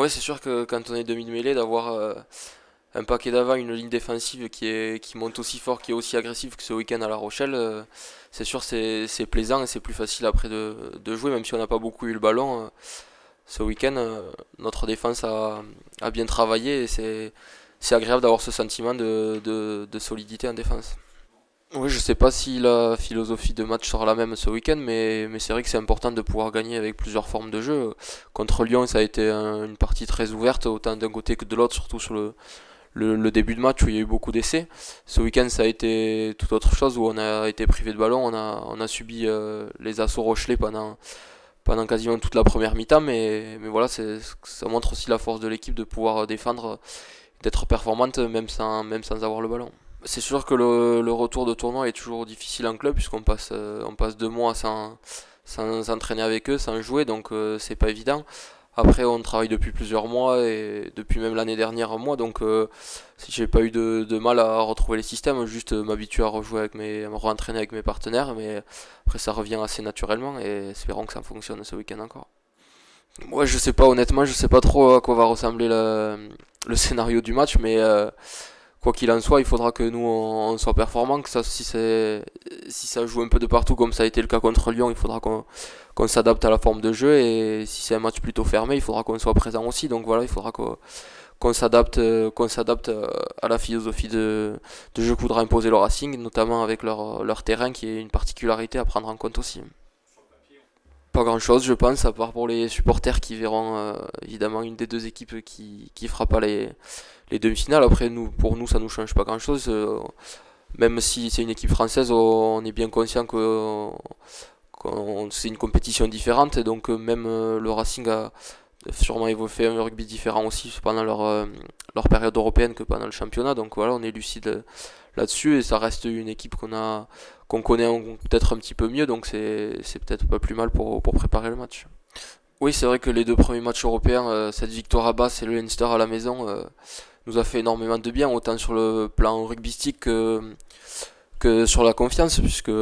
Ouais, c'est sûr que quand on est demi de mêlée, d'avoir un paquet d'avant, une ligne défensive qui monte aussi fort, qui est aussi agressive que ce week-end à La Rochelle, c'est sûr c'est plaisant et c'est plus facile après de jouer, même si on n'a pas beaucoup eu le ballon. Ce week-end, notre défense a bien travaillé et c'est agréable d'avoir ce sentiment de solidité en défense. Oui, je sais pas si la philosophie de match sera la même ce week-end, mais c'est vrai que c'est important de pouvoir gagner avec plusieurs formes de jeu. Contre Lyon, ça a été une partie très ouverte, autant d'un côté que de l'autre, surtout sur le début de match où il y a eu beaucoup d'essais. Ce week-end, ça a été tout autre chose où on a été privé de ballon, on a subi les assauts Rochelais pendant quasiment toute la première mi-temps, mais voilà, ça montre aussi la force de l'équipe de pouvoir défendre, d'être performante même sans avoir le ballon. C'est sûr que le retour de tournoi est toujours difficile en club puisqu'on passe 2 mois sans s'entraîner avec eux, sans jouer, donc c'est pas évident. Après, on travaille depuis plusieurs mois et depuis même l'année dernière moi, donc si j'ai pas eu de mal à retrouver les systèmes, juste m'habituer à rejouer à me re-entraîner avec mes partenaires, mais après ça revient assez naturellement et espérons que ça fonctionne ce week-end encore. Ouais, je sais pas, honnêtement, je sais pas trop à quoi va ressembler le scénario du match, mais quoi qu'il en soit, il faudra que nous on soit performants, que ça, si ça joue un peu de partout comme ça a été le cas contre Lyon, il faudra qu'on s'adapte à la forme de jeu et si c'est un match plutôt fermé, il faudra qu'on soit présent aussi. Donc voilà, il faudra qu'on s'adapte à la philosophie de jeu que voudra imposer le Racing, notamment avec leur terrain qui est une particularité à prendre en compte aussi. Pas grand chose, je pense, à part pour les supporters qui verront évidemment une des deux équipes qui fera pas les demi-finales. Après, pour nous, ça nous change pas grand chose. Même si c'est une équipe française, on est bien conscient que c'est une compétition différente. Et donc, même le Racing a sûrement fait un rugby différent aussi pendant leur période européenne que pendant le championnat. Donc voilà, on est lucide là-dessus et ça reste une équipe qu'on connaît peut-être un petit peu mieux. Donc c'est peut-être pas plus mal pour préparer le match. Oui, c'est vrai que les 2 premiers matchs européens, cette victoire à Bath et le Leinster à la maison, nous a fait énormément de bien, autant sur le plan rugbystique que sur la confiance, puisque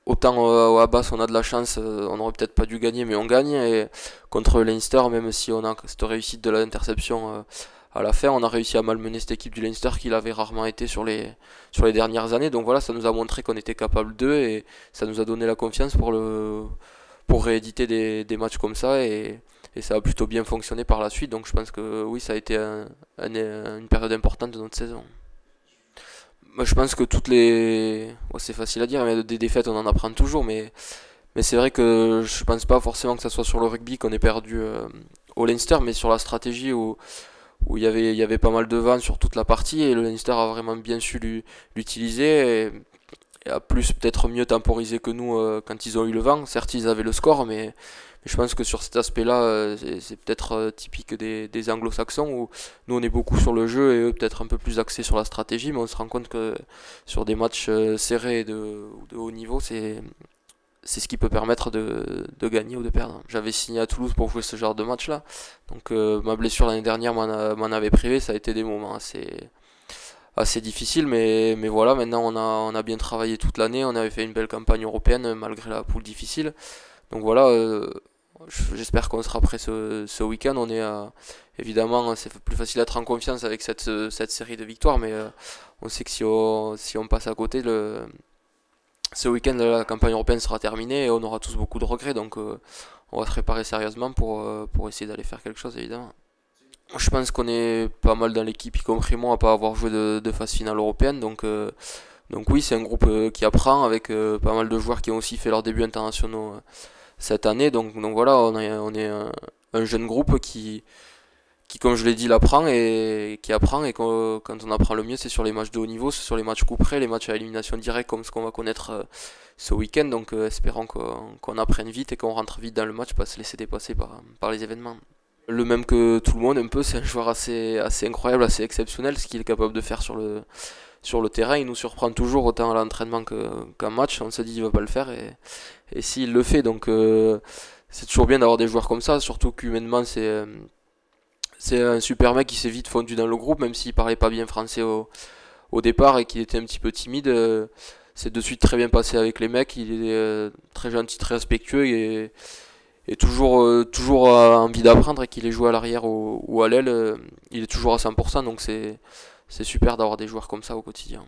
autant à Bath on a de la chance, on aurait peut-être pas dû gagner, mais on gagne, et contre le Leinster, même si on a cette réussite de l'interception à la fin, on a réussi à malmener cette équipe du Leinster qui l'avait rarement été sur les dernières années, donc voilà, ça nous a montré qu'on était capable d'eux, et ça nous a donné la confiance pour rééditer des matchs comme ça et ça a plutôt bien fonctionné par la suite. Donc je pense que oui, ça a été une période importante de notre saison. Moi, je pense que ouais, c'est facile à dire, mais des défaites on en apprend toujours, mais c'est vrai que je pense pas forcément que ça soit sur le rugby qu'on ait perdu au Leinster, mais sur la stratégie où il y avait pas mal de vent sur toute la partie et le Leinster a vraiment bien su l'utiliser et a plus peut-être mieux temporisé que nous quand ils ont eu le vent. Certes, ils avaient le score, mais je pense que sur cet aspect-là, c'est peut-être typique des anglo-saxons où nous on est beaucoup sur le jeu et eux peut-être un peu plus axés sur la stratégie, mais on se rend compte que sur des matchs serrés de haut niveau, c'est ce qui peut permettre de gagner ou de perdre. J'avais signé à Toulouse pour jouer ce genre de match-là, donc ma blessure l'année dernière m'en avait privé, ça a été des moments assez difficiles, mais voilà, maintenant on a bien travaillé toute l'année, on avait fait une belle campagne européenne malgré la poule difficile. Donc voilà, j'espère qu'on sera prêt ce week-end. Évidemment, c'est plus facile d'être en confiance avec cette série de victoires, mais on sait que si on passe à côté, ce week-end, la campagne européenne sera terminée et on aura tous beaucoup de regrets. Donc on va se préparer sérieusement pour essayer d'aller faire quelque chose, évidemment. Je pense qu'on est pas mal dans l'équipe, y compris moi, à pas avoir joué de phase finale européenne. Donc oui, c'est un groupe qui apprend avec pas mal de joueurs qui ont aussi fait leurs débuts internationaux cette année. Donc voilà, on est un jeune groupe qui, comme je l'ai dit, l'apprend et qui apprend. Et quand on apprend le mieux, c'est sur les matchs de haut niveau, c'est sur les matchs coup près, les matchs à élimination directe, comme ce qu'on va connaître ce week-end. Donc espérons qu'on apprenne vite et qu'on rentre vite dans le match, pas se laisser dépasser par les événements. Le même que tout le monde, un peu, c'est un joueur assez incroyable, assez exceptionnel, ce qu'il est capable de faire sur le terrain. Il nous surprend toujours autant à l'entraînement qu'en match. On se dit il va pas le faire et s'il le fait. Donc c'est toujours bien d'avoir des joueurs comme ça, surtout qu'humainement c'est un super mec qui s'est vite fondu dans le groupe, même s'il parlait pas bien français au départ et qu'il était un petit peu timide. C'est de suite très bien passé avec les mecs. Il est très gentil, très respectueux et est toujours envie d'apprendre et qu'il est joué à l'arrière ou à l'aile, il est toujours à 100%, donc c'est super d'avoir des joueurs comme ça au quotidien.